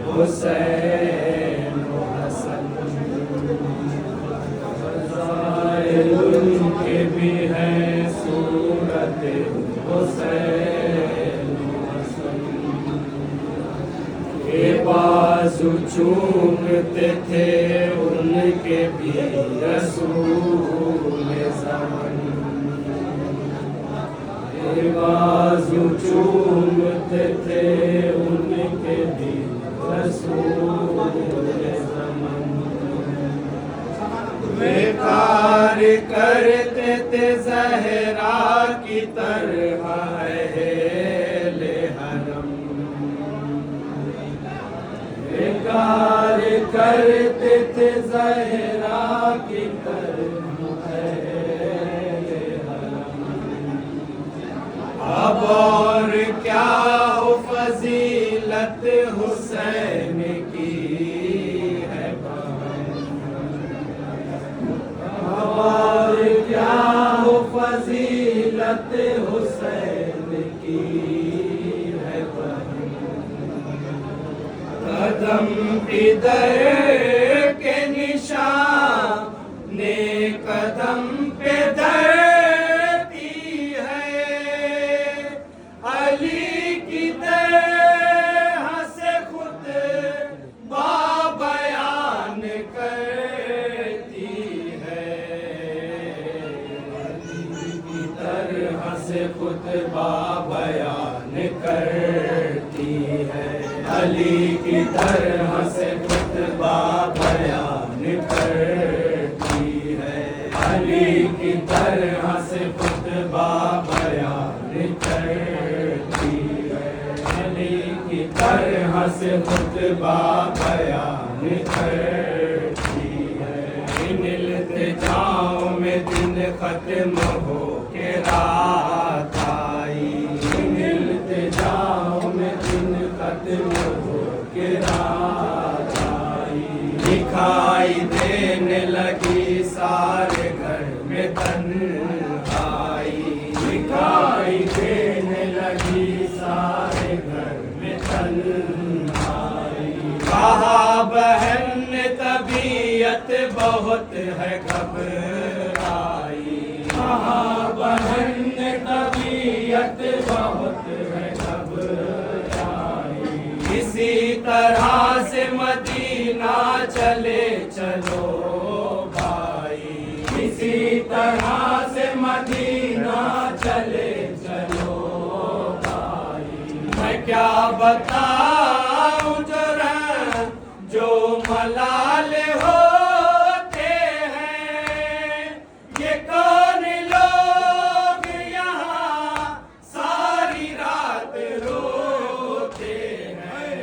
حسین و حسن، فضائل ان کے بھی ہیں صورت حسین و حسن، کہ بازو چومتے تھے ان کے بھی رسول زمن، بازو چومتے تھے ان کے بھی رسول زمن، بیکار کرتے تھے زہرا کی طرح اہل حرم، بیکار کرتے تھے زہرا کی طرح اب اور کیا ہو فضیلت حسین کی ہے بیان، اب اور کیا ہو فضیلت حسین کی ہے بیان، قدم ادھر کے نشان نے قدم پہ در خطبہ بیان کرتی ہے، علی کی طرح سے خطبہ بیان کرتی ہے، علی کی طرح سے خطبہ بیان کرتی ہے، علی کی طرح سے خطبہ بیان کرتی ہے، ان التجاؤں میں دن ختم ہو کے رات آئی، ان التجاؤں میں دن ختم ہو کے رات آئی، دکھائی دینے لگی سارے گھر میں تنہائی، دکھائی دینے لگی سارے گھر میں تنہائی، کہا بہن نے طبیعت بہت ہے گھبرائی، کہا بہن نے طبیعت بہت ہے گھبرائی، اسی طرح سے مدینہ چلے چلو بھائی، اسی طرح سے مدینہ چلے چلو بھائی، میں کیا بتاؤں جو ملال ہوتے ہیں، یہ کون لوگ یہاں ساری رات روتے ہیں،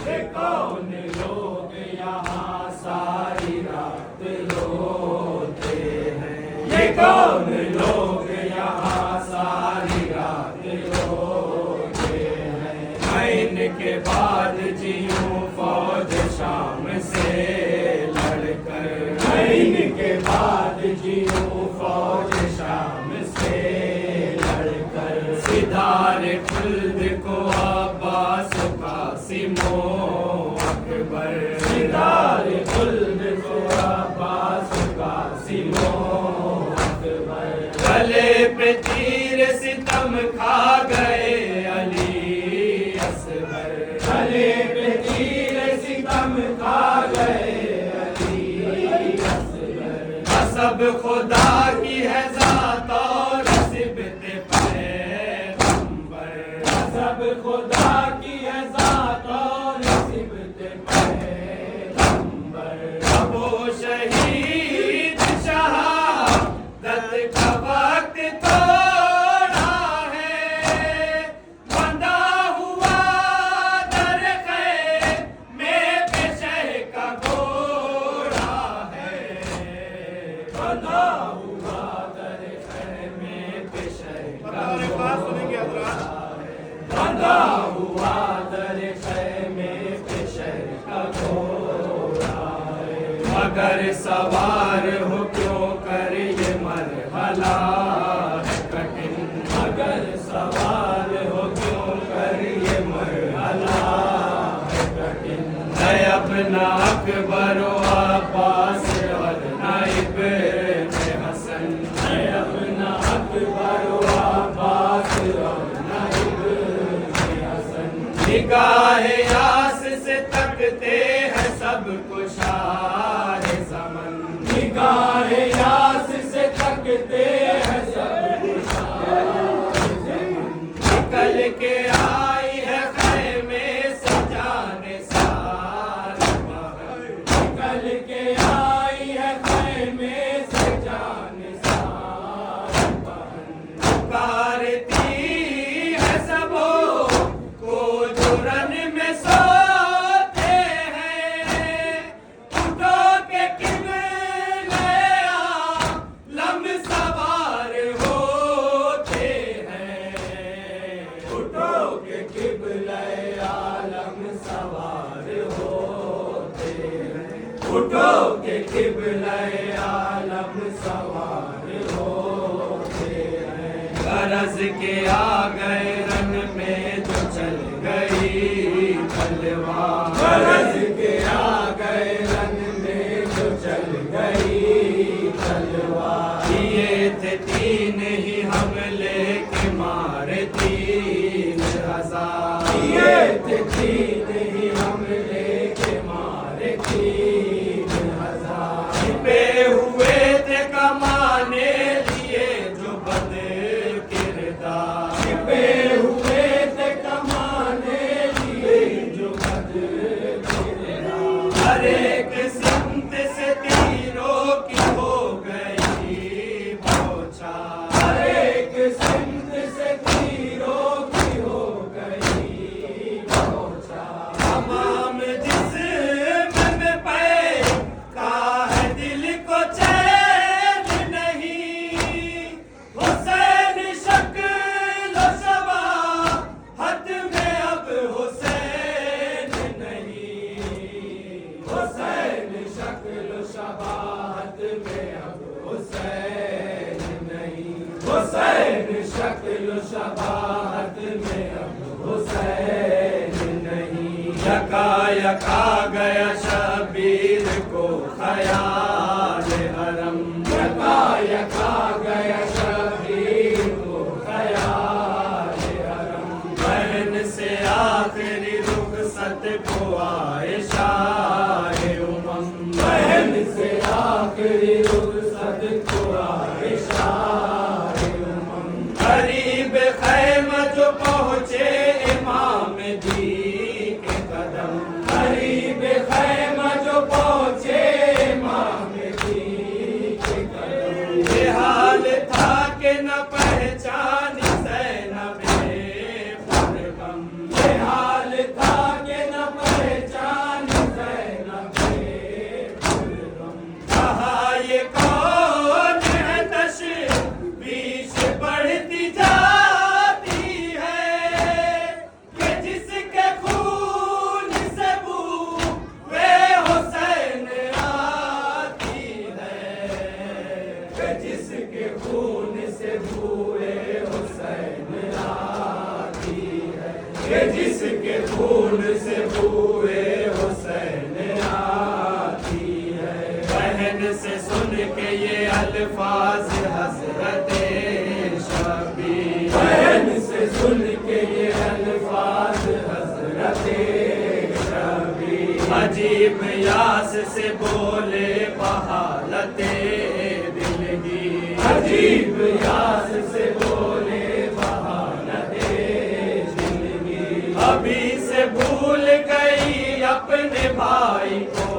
یہ کون لوگ یہاں ساری رات روتے ہیں، یہ کون لوگ یہاں ساری رات روتے ہیں، میں ان کے بعد جیوں فوج شام سے لڑ کر، میں ان کے بعد جیوں فوج شام سے لڑ کر، سدار خلد کو عباس قاسم و اکبر، سدار خلد کو عباس قاسم و اکبر، گلے پہ تیر ستم کھا گئے علی اصغر، گلے پہ تیر ستم کھا گئے علی اصغر، حسب خدا کی ہے ذات اور صبت پیغمبر، حسب خدا کی ہے ذات اور صبت پیغمبر، اب وہ شہید شہادت کا وقت توڑا ہے، بندہ ہوا در خیر میں پیشہ کا گھوڑا ہے، بندہ ہوا در خیر میں پیشہ کا گھوڑا ہے، بندہ ہوا در خیر میں پیشہ کا گھوڑا ہے، مگر سوار ہو کیوں کر یہ مرحلہ ہے کٹھن، مگر سوار ہو کیوں کر یہ مرحلہ اپنا اکبر و عباس اور نائب حسن، ہے اپنا اکبر و عباس اور نائب حسن، نگاہ یاس سے تکتے ہیں سب کشار زمن، نگاہ یاس سے تکتے ہیں سب کشار زمن، نکل کے آئی ہے خیمے سے جان سار باہر، نکل کے آئی ہے خیمے سے جان سار باہر، پکارتی ہے سبوں کو جو رن میں سوتے ہیں، اٹھو کے قبلہ عالم سوار ہوتے ہیں، اٹھو کے قبلہ عالم سوار ہوتے ہیں، اٹھو کے قبلہ عالم سوار ہوتے ہیں، غرض کے آ گئے رن میں جو چل گئی تلوار، غرض کے آ گئے رن میں جو چل گئی تلوار، یہ تھے 3 ہی حملے کے مارے 3000، یہ تھے 3 ہی حملے کے مارے 3000، چھپے ہوئے تھے کمانے لیے جو بد کردار، چھپے ہوئے تھے کمانے لیے جو بد کردار، ہر ایک سمت سے تیروں کی ہو گئی بوچھار، ہر ایک سمت سے تیروں کی ہو گئی بوچھار، تمام جسم میں پے کا ہے دل کو چین نہیں، حسین شکل و شباہت میں اب حسین نہیں، حسین شکل و شباہت میں اب حسین نہیں، حسین شکل و شباہت میں اب حسین نہیں، یکا یکا گیا شبیر کو خیال حرم، یکا یکا گیا شبیر کو خیال حرم، بہن سے آخری رخصت کو عائشہ امم، بہن سے آخری رخصت کو عائشہ امم، قریب خیمہ جو پہنچے امام دی کے قدم، قریب خیمہ جو پہنچے امام دی کے قدم، یہ حال تھا کہ نہ پہچانی زینب خرم، یہ حال تھا کہ نہ پہچانی زینب خرم، کہا یہ کون ہے تشویش بڑھتی جاتی ہے، کہ جس کے خون سے بوئے حسین آتی ہے، کہ جس کے خون سے بوئے حسین آتی ہے، کہ جس کے خون سے بوئے حسین آتی ہے، بہن سے سن کے یہ الفاظ حضرت شبیر، بہن سے سن کے یہ الفاظ حضرت شبیر، عجیب یاس سے بولے بحالت دلگی، عجیب یاس سے بولے بحالت دلگی، ابھی سے بھول گئی اپنے بھائی کو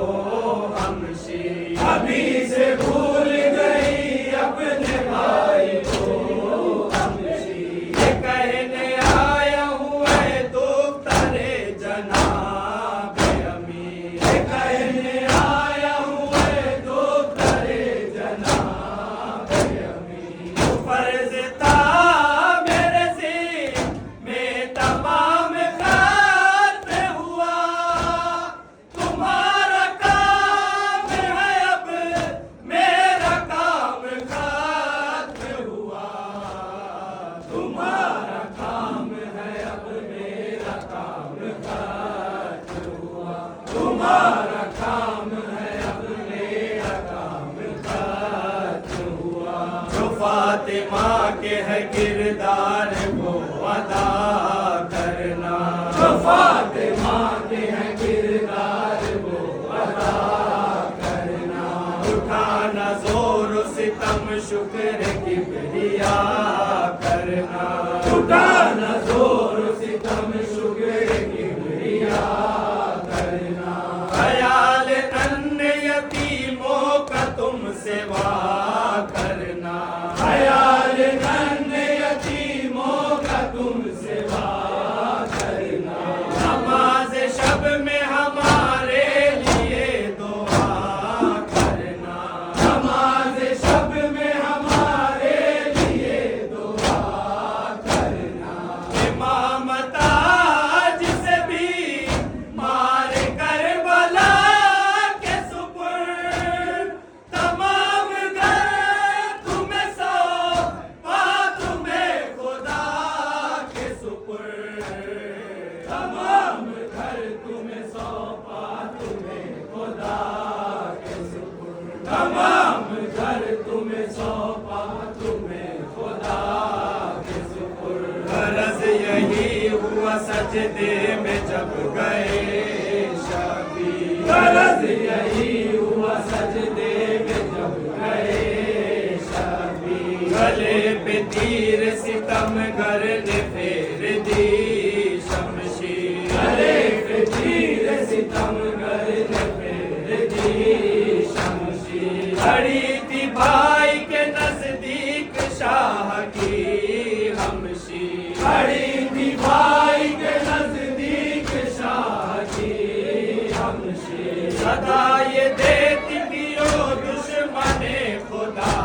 ہمشی، ابھی سے بھول گئی اپنے بھائی کو ہمشی، یہ کہنے آیا ہوں اے دختر جناب امیر، یہ کہنے آیا ہوں اے دختر جناب امیر، فرض تھا میرے ذمے تمام ختم ہوا، تمہارا کام ہے اب میرا کام ختم ہوا، تمہارا کام ہے اب میرا کام ختم فاطمہ کے ہیں کردار وہ ادا کرنا، اٹھانا زور و ستم شکر کبریا کرنا، اٹھانا زور و ستم شکر کبریا کرنا، خیال ان یتیموں کا تم سوا کرنا، خیال ان یتیموں کا تم سوا کرنا، نماز شب میں ہمارے لیے دعا کرنا، نماز شب میں ہمارے لیے دعا کرنا، امامت آج سے بھی مار کربلا کے سپرد، تمام گھر تمہیں سونپا تمہیں خدا کے سپرد، تمام گھر تمہیں سونپا تمہیں خدا کے سپرد، تمام گھر تمہیں سونپا تمہیں خدا کے سپرد، غرض یہی ہوا سجدے میں جب گئے شبی، غرض یہی ہوا سجدے میں جب گئے شبی، گلے پہ تیر ستم گر نے پھیر دی شمشیر، گلے پہ تیر ستم گر نے پھیر دی شمشیر، کھڑی تھی بھائی کے نزدیک شاہ کی ہمشیر، کھڑی تھی بھائی کے نزدیک شاہ کی ہمشیر، صدا یہ دیتی تھی او دشمن خدا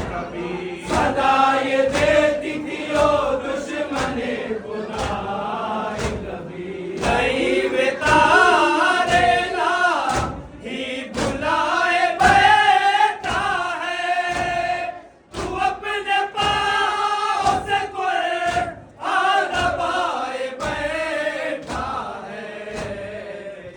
کبھی، صدا یہ دیتی تھی او دشمن خدا کبھی، نہیں وے تارے لا ہی بلائے بیٹا ہے، تو اپنے پاؤں سے قرآن دبائے بیٹھا ہے،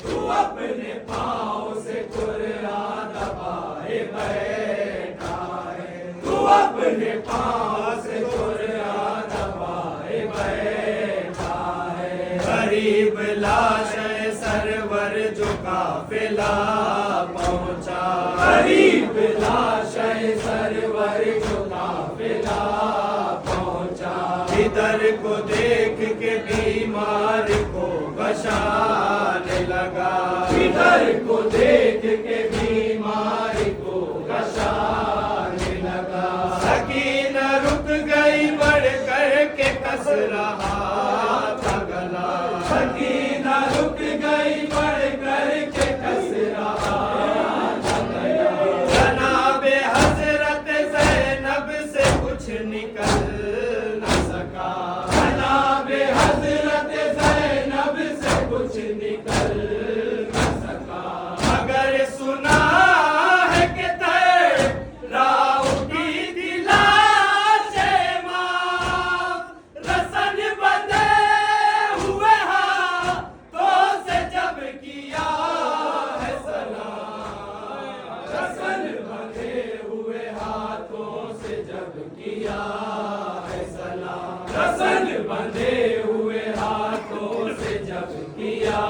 تو اپنے پاؤں سے قرآن دبائے بیٹھا ہے، تو اپنے پاؤں سے قرآن دبائے بیٹھا ہے، غریب لاش ہے سرور جو قافلہ پہنچا، غریب لاش ہے سرور جو قافلہ پہنچا، ادھر کو دیکھ کے بیمار کو بشانے لگا، ادھر کو دیکھ کے بیمار کو بشانے لگا، سکینہ رک گئی بڑھ کر کے کس رہا تھا گلا، سکینہ رک گئی بڑھ کر کے کس رہا تھا گلا، جناب حضرت زینب سے کچھ نکل نہ سکا، جناب حضرت زینب سے کچھ نکل نہ سکا، مگر سنا ہے کہ تیرا اٹھی تھی لاش ماں، رسن بندھے ہوئے ہاتھوں سے جب کیا ہے سلام، رسن بندھے ہوئے ہاتھوں سے جب کیا ہے سلام، رسن بندھے ہوئے ہاتھوں سے جب کیا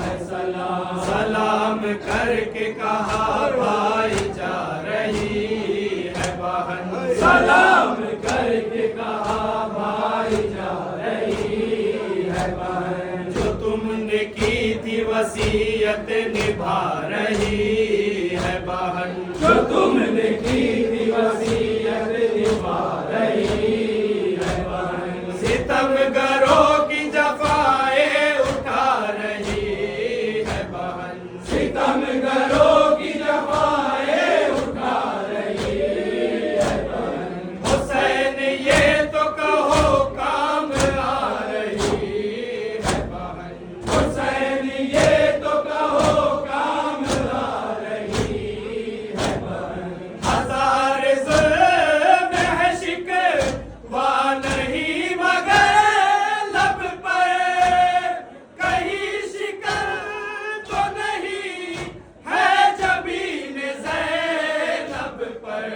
ہے سلام، سلام کر کے کہا بھائی جا رہی ہے بہن، سلام کر کے کہا بھائی جا رہی ہے بہن، جو تم نے کی تھی وصیت نبھا رہی ہے بہن، جو تم نے کی تھی وصیت نبھا رہی ہے بہن، ستم گروں کی جفائیں اٹھا رہی ہے بہن، ستم گروں کی جفائیں اٹھا رہی ہے بہن، حسین یہ تو کہو کام آ رہی ہے بہن، حسین یہ تو کہو کام آ رہی ہے بہن، ہزار ظلم ہے شکوہ نہیں مگر لب پر، کہیں شکر تو نہیں ہے جبین زینب پر،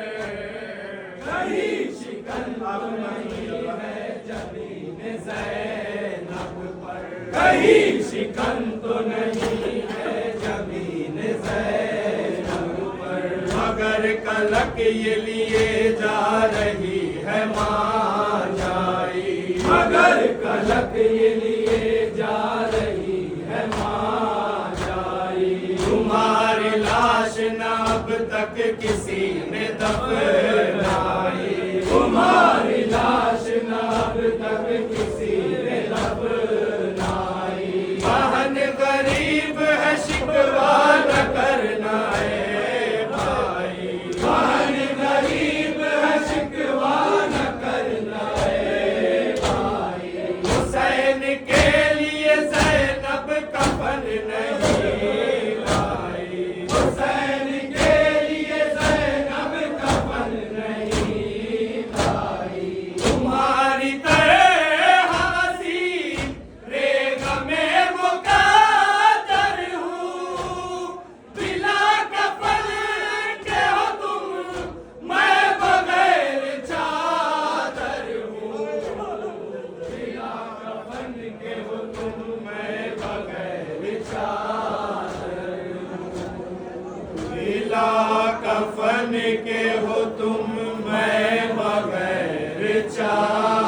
کہیں شکر تو نہیں ہے جبین زینب پر، کہیں شکن تو نہیں ہے جبین زینب پر، مگر کلک یہ لیے جا رہی ہے ماں جائی، مگر کلک یہ لیے جا رہی ہے ماں جائی، تمہاری لاش نہ اب تک کسی نے دفنائی، تمہاری لاش نہ اب تک کسی نے دفنائی، بہن غریب ہے شکوہ نہ کرنا ہے بھائی، بہن غریب ہے شکوہ نہ کرنا ہے بھائی، حسین کے لیے زینب کفن نہیں لائی، حسین کے لیے زینب کفن نہیں لائی، تمہاری طرح حسین ریگ میں مقدر ہوں، بلا کفن کے ہو تم میں بغیر چادر ہوں، بلا کفن کے ہو تم میں بغیر چادر ہوں، بلا کفن کے ہو تم میں بغیر چادر